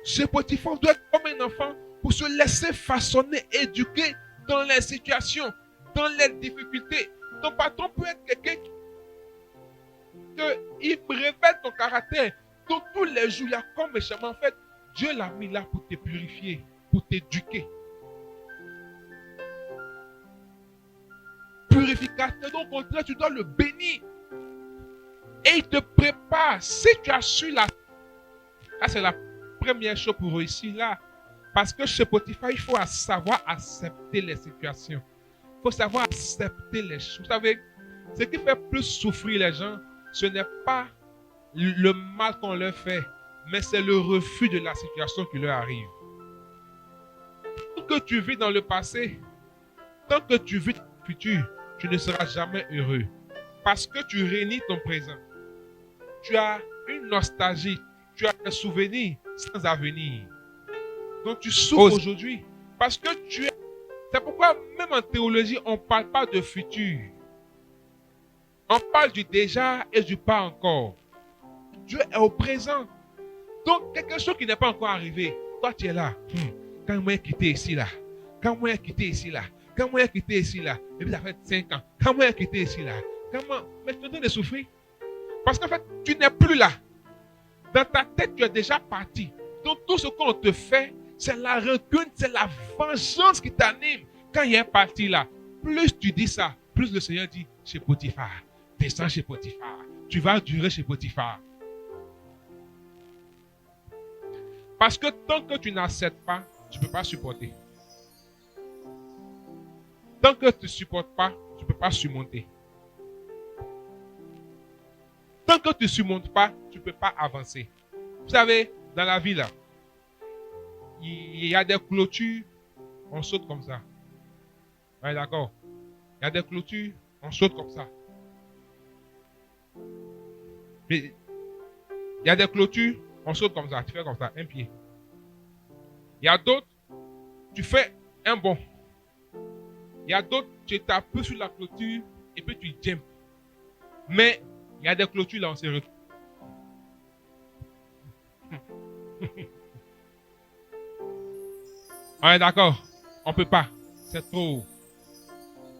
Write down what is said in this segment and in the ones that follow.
Ce Potiphar doit être comme un enfant pour se laisser façonner, éduquer dans les situations, dans les difficultés. Ton patron peut être quelqu'un qui révèle ton caractère. Donc tous les jours, il y a comme méchamment. En fait, Dieu l'a mis là pour te purifier, pour t'éduquer. Purificateur, donc au contraire, tu dois le bénir. Et il te prépare. Si tu as su la... Là, c'est la première chose pour réussir là. Parce que chez Potiphar, il faut savoir accepter les situations. Il faut savoir accepter les choses. Vous savez, ce qui fait plus souffrir les gens, ce n'est pas le mal qu'on leur fait, mais c'est le refus de la situation qui leur arrive. Tant que tu vis dans le passé, tant que tu vis dans le futur, tu ne seras jamais heureux. Parce que tu réunis ton présent. Tu as une nostalgie, tu as des souvenirs sans avenir. Donc tu souffres aujourd'hui parce que tu es... C'est pourquoi même en théologie, on ne parle pas de futur. On parle du déjà et du pas encore. Dieu est au présent. Donc quelque chose qui n'est pas encore arrivé, toi tu es là. Quand moi j'ai quitté ici là, quand moi j'ai quitté ici là, quand moi j'ai quitté ici là, et puis ça fait 5 ans, quand moi j'ai quitté ici là, mais tu es en train de souffrir. Parce qu'en fait, tu n'es plus là. Dans ta tête, tu es déjà parti. Donc tout ce qu'on te fait, c'est la rancune, c'est la vengeance qui t'anime. Quand il est parti là, plus tu dis ça, plus le Seigneur dit chez Potiphar, descends chez Potiphar. Tu vas durer chez Potiphar. Parce que tant que tu n'acceptes pas, tu ne peux pas supporter. Tant que tu ne supportes pas, tu ne peux pas surmonter. Tant que tu ne surmontes pas, tu ne peux pas avancer. Vous savez, dans la vie là, il y a des clôtures, on saute comme ça. Ouais, d'accord. Il y a des clôtures, on saute comme ça. Mais il y a des clôtures, on saute comme ça. Tu fais comme ça, un pied. Il y a d'autres, tu fais un bond. Il y a d'autres, tu t'appuies sur la clôture et puis tu jumps. Mais il y a des clôtures là, on se retrouve. Ouais, d'accord. On ne peut pas. C'est trop.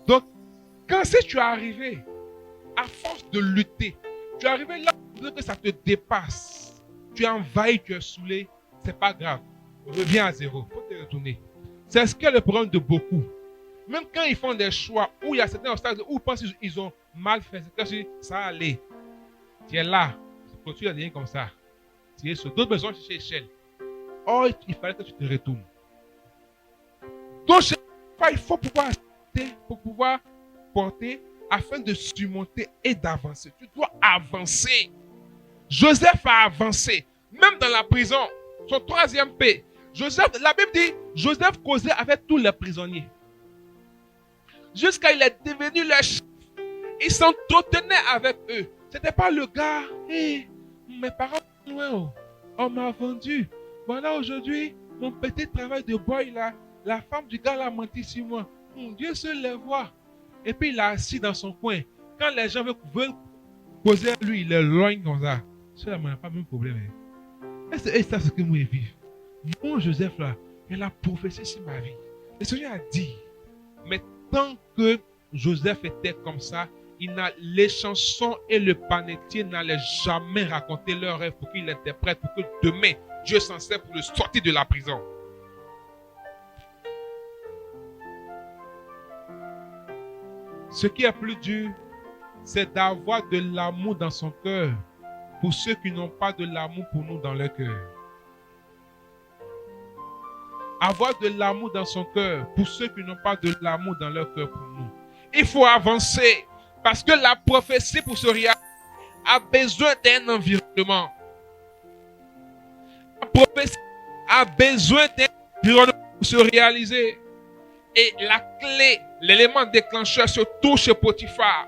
Donc, quand si tu es arrivé, à force de lutter, tu es arrivé là que ça te dépasse. Tu es envahi, tu es saoulé. C'est pas grave. Reviens à zéro. Il faut te retourner. C'est ce qui est le problème de beaucoup. Même quand ils font des choix où il y a certains obstacles, où ils pensent qu'ils ont mal fait, ça allait. Tu es là. Tu es rien comme ça. Tu es sur d'autres besoins chez échelle. Oh, il fallait que tu te retournes. Donc, il faut pouvoir accepter, pour pouvoir porter, afin de surmonter et d'avancer. Tu dois avancer. Joseph a avancé. Même dans la prison, son 3e P. Joseph, la Bible dit, Joseph causait avec tous les prisonniers. Jusqu'à il est devenu leur chef. Il s'entretenait avec eux. Ce n'était pas le gars, hey, mes parents, on m'a vendu. Voilà aujourd'hui, mon petit travail de boy là, la femme du gars l'a menti sur moi. Dieu seul les voit. Et puis il est assis dans son coin. Quand les gens veulent poser à lui, il est loin comme ça. Cela n'a pas le même problème. Et c'est ça ce que moi je vis. Mon Joseph là, il a prophétisé sur ma vie. Le Seigneur a dit, mais tant que Joseph était comme ça, les chansons et le panetier n'allaient jamais raconter leur rêve pour qu'il l'interprète, pour que demain, Dieu s'en sert pour le sortir de la prison. Ce qui est plus dur, c'est d'avoir de l'amour dans son cœur pour ceux qui n'ont pas de l'amour pour nous dans leur cœur. Avoir de l'amour dans son cœur pour ceux qui n'ont pas de l'amour dans leur cœur pour nous. Il faut avancer parce que la prophétie pour se réaliser a besoin d'un environnement. La prophétie a besoin d'un environnement pour se réaliser. Et la clé, l'élément déclencheur se trouve chez Potiphar.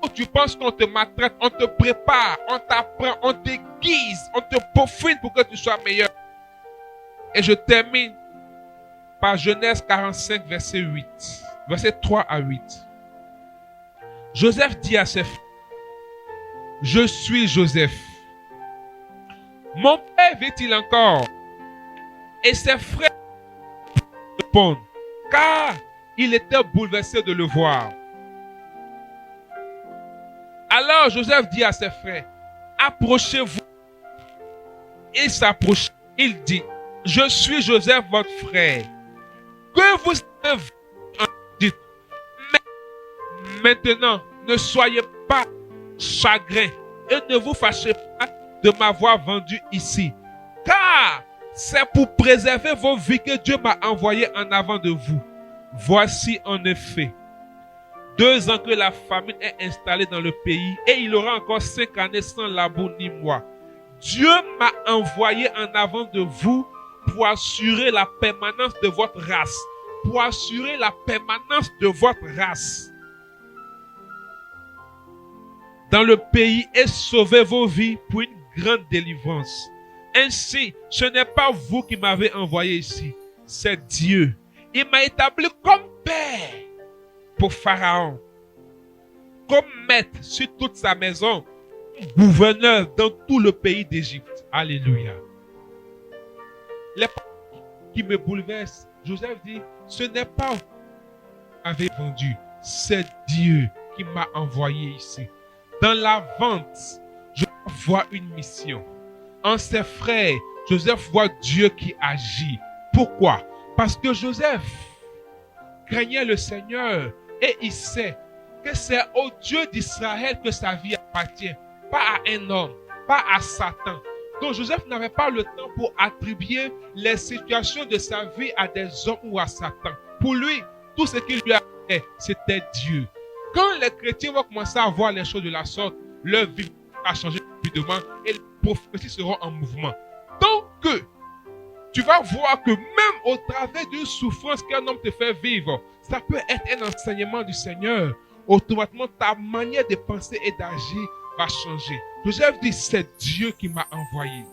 Où tu penses qu'on te maltraite, on te prépare, on t'apprend, on t'aiguise, on te peaufine pour que tu sois meilleur. Et je termine par Genèse 45, verset 8. Verset 3 à 8. Joseph dit à ses frères, je suis Joseph. Mon père vit-il encore? Et ses frères répondent, car il était bouleversé de le voir. Alors Joseph dit à ses frères, approchez-vous. Il s'approche, il dit, je suis Joseph, votre frère, que vous avez vu en Égypte. Mais maintenant, ne soyez pas chagrins et ne vous fâchez pas de m'avoir vendu ici, car c'est pour préserver vos vies que Dieu m'a envoyé en avant de vous. Voici en effet 2 ans que la famine est installée dans le pays et il aura encore 5 années sans labour ni mois. Dieu m'a envoyé en avant de vous pour assurer la permanence de votre race. Pour assurer la permanence de votre race dans le pays et sauver vos vies pour une grande délivrance. Ainsi, ce n'est pas vous qui m'avez envoyé ici, c'est Dieu. Il m'a établi comme père pour Pharaon, comme maître sur toute sa maison, gouverneur dans tout le pays d'Égypte. Alléluia. Les paroles qui me bouleversent, Joseph dit, ce n'est pas vous qui m'avez vendu, c'est Dieu qui m'a envoyé ici. Dans la vente, je vois une mission. En ses frères, Joseph voit Dieu qui agit. Pourquoi? Parce que Joseph craignait le Seigneur et il sait que c'est au Dieu d'Israël que sa vie appartient, pas à un homme, pas à Satan. Donc Joseph n'avait pas le temps pour attribuer les situations de sa vie à des hommes ou à Satan. Pour lui, tout ce qu'il lui avait, c'était Dieu. Quand les chrétiens vont commencer à voir les choses de la sorte, leur vie va changer rapidement et les prophéties seront en mouvement. Donc, tu vas voir que même au travers d'une souffrance qu'un homme te fait vivre, ça peut être un enseignement du Seigneur. Automatiquement, ta manière de penser et d'agir va changer. Joseph dit, c'est Dieu qui m'a envoyé.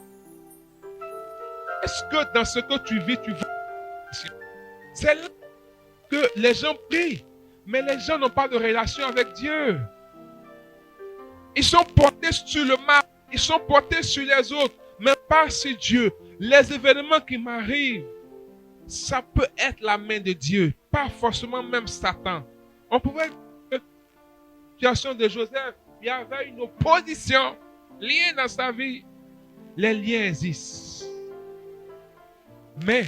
Est-ce que dans ce que tu vis, tu vois? C'est là que les gens prient. Mais les gens n'ont pas de relation avec Dieu. Ils sont portés sur le mal. Ils sont portés sur les autres. Mais pas sur Dieu. Les événements qui m'arrivent, ça peut être la main de Dieu. Pas forcément même Satan. On pouvait dire que la situation de Joseph, il y avait une opposition liée dans sa vie. Les liens existent. Mais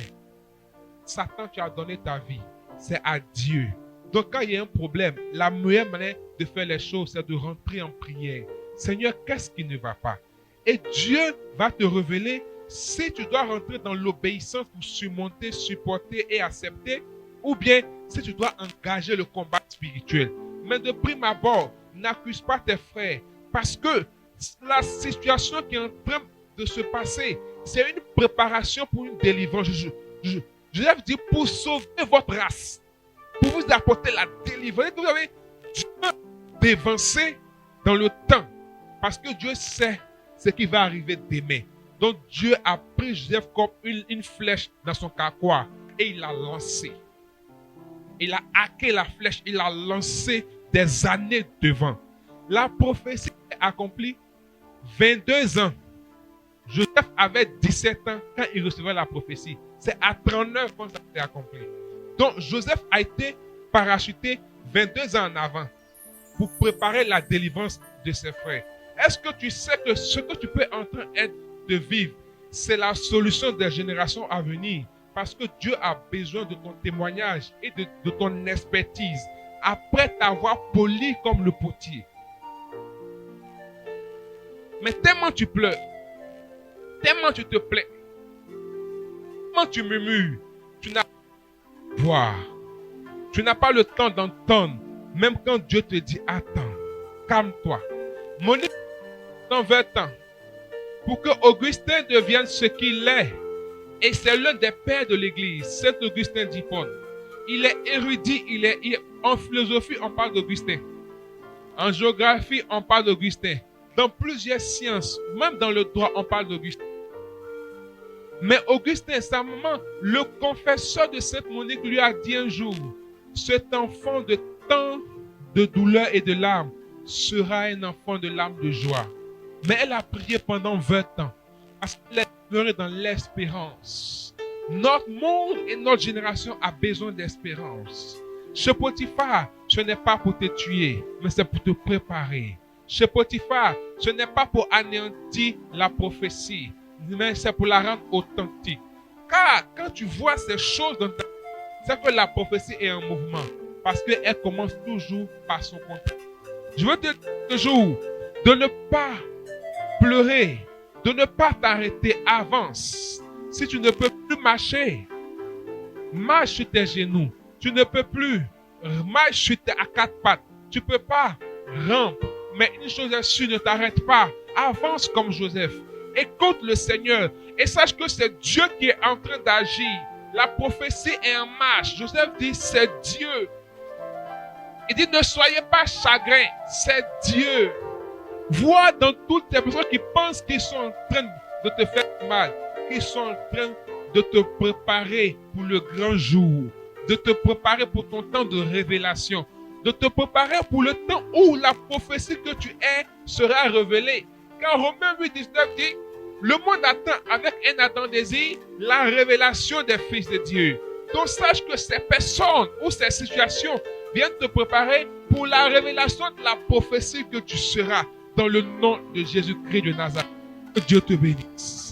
Satan, tu as donné ta vie. C'est à Dieu. Donc quand il y a un problème, la meilleure manière de faire les choses, c'est de rentrer en prière. Seigneur, qu'est-ce qui ne va pas? Et Dieu va te révéler si tu dois rentrer dans l'obéissance pour surmonter, supporter et accepter, ou bien si tu dois engager le combat spirituel. Mais de prime abord, n'accuse pas tes frères, parce que la situation qui est en train de se passer, c'est une préparation pour une délivrance. Je vais vous dire, pour sauver votre race, pour vous apporter la délivrance, vous avez Dieu dévancé dans le temps. Parce que Dieu sait ce qui va arriver demain. Donc Dieu a pris Joseph comme une flèche dans son carquois et il l'a lancé. Il a hacké la flèche, il l'a lancé des années devant. La prophétie est accomplie 22 ans. Joseph avait 17 ans quand il recevait la prophétie. C'est à 39 ans que ça s'est accompli. Donc Joseph a été parachuté 22 ans en avant pour préparer la délivrance de ses frères. Est-ce que tu sais que ce que tu peux en train de vivre, c'est la solution des générations à venir? Parce que Dieu a besoin de ton témoignage et de ton expertise après t'avoir poli comme le potier. Mais tellement tu pleures, tellement tu te plains, tellement tu murmures, tu n'as pas de voir. Tu n'as pas le temps d'entendre, même quand Dieu te dit attends, calme-toi. Monique, dans 20 ans, pour que Augustin devienne ce qu'il est, et c'est l'un des pères de l'Église, Saint Augustin d'Hippone. Il est érudit, en philosophie, on parle d'Augustin. En géographie, on parle d'Augustin. Dans plusieurs sciences, même dans le droit, on parle d'Augustin. Mais Augustin, sa maman, le confesseur de Sainte Monique, lui a dit un jour, cet enfant de tant de douleur et de larmes sera un enfant de larmes de joie. Mais elle a prié pendant 20 ans parce qu'elle est demeurée dans l'espérance Notre monde et notre génération a besoin d'espérance. Chez Potiphar, ce n'est pas pour te tuer, mais c'est pour te préparer. Chez Potiphar, ce n'est pas pour anéantir la prophétie, mais c'est pour la rendre authentique. Car quand tu vois ces choses dans ta vie, c'est que la prophétie est en mouvement. Parce qu'elle commence toujours par son contraire. Je veux te dire toujours de ne pas pleurer, de ne pas t'arrêter, avance. Si tu ne peux plus marcher, marche sur tes genoux. Tu ne peux plus marcher à quatre pattes. Tu ne peux pas ramper. Mais une chose est sûre, ne t'arrête pas. Avance comme Joseph. Écoute le Seigneur et sache que c'est Dieu qui est en train d'agir. La prophétie est en marche. Joseph dit, c'est Dieu. Il dit, ne soyez pas chagrins, c'est Dieu. Vois dans toutes les personnes qui pensent qu'ils sont en train de te faire mal, qu'ils sont en train de te préparer pour le grand jour, de te préparer pour ton temps de révélation, de te préparer pour le temps où la prophétie que tu es sera révélée. Car Romains 8,19 dit, le monde attend avec un ardent désir la révélation des fils de Dieu. Donc sache que ces personnes ou ces situations viennent te préparer pour la révélation de la prophétie que tu seras dans le nom de Jésus-Christ de Nazareth. Que Dieu te bénisse.